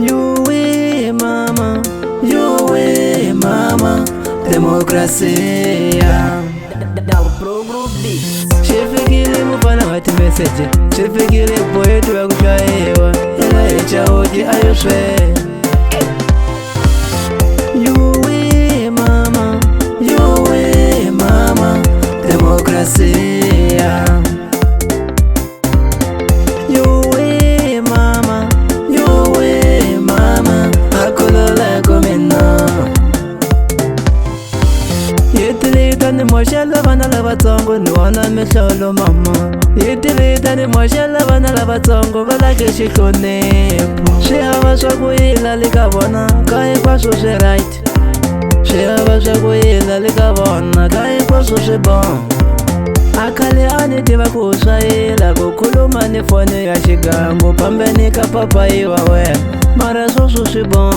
Yuwe mama, yuwe mama, demokrasia. Shifikiri mufana wati message, shifikiri poetu wa kushaiwa, ila echa hoji ayoswe. Yuwe mama, demokrasia. Yuwe mama, akulole kumina. Yitilita ni moshela vana lava tongo, ni wana misholo mama. Yitilita ni moshela vana lava tongo, valake shikonepo. Shihava shakuyila likavona, kai kwa sushi right. Shihava shakuyila likavona, kai kwa sushi bon. Akali anitiva kushaila, kukuluma ni fone ya shigangu, pambeni ka papai wawe, mara sushi bon.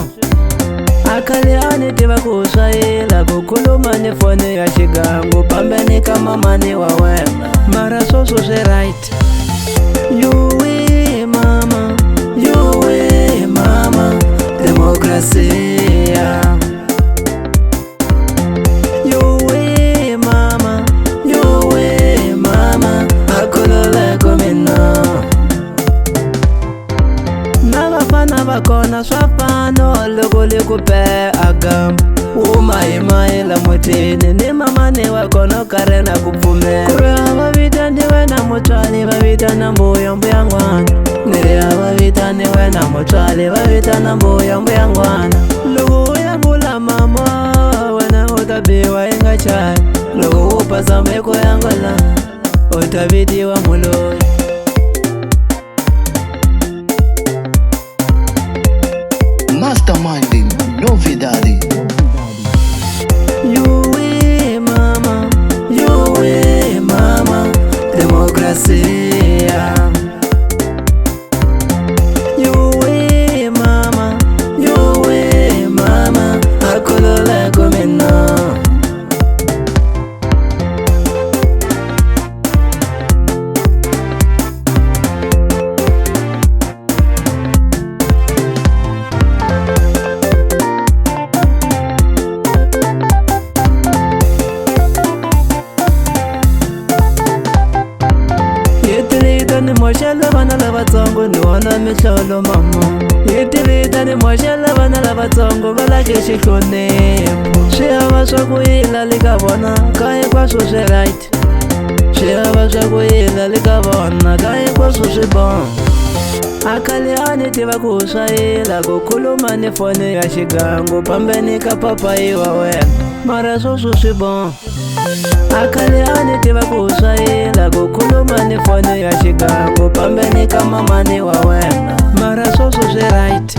Akali anitiva kushaila, kukuluma ni fone ya shigangu, pambeni ka mamani wawe, mara sushi right. Yuwe mama, demokrasia. Yuwe mama, akulole kumina. Navafana vakona swapano, lukuli kupe agam. Umai la mutini, ni mama ni wakono karena kupfume. Kurea vavita niwe na mutwali, vavita na mbuya mbuyangwana. Nirea vavita niwe na mutwali, vavita na mbuya mbuyangwana. Lugu yangula mama, wana utabiwa inga chai. Lugu upasa mbeko yangula, utabidi wa muloi. Mastermind9DADES. Yuwe mama, demokrasia. Yuwe mama, akulole kumina. Ni moshela vana lava tongo, ni wana misholo mama. Yitilita ni moshela vana lava tongo, valake shikonepo. Shihava shakuyila likavona, kai kwa sushi right. Shihava shakuyila likavona, kai kwa sushi bon. Akali anitiva kushaila, kukuluma ni fone ya shigangu, pambeni ka papai wawe, mara sushi bon. Akali anitiva kushaila, kukuluma ni fone ya shigangu, pambeni ka mamani wawe, mara sushi right.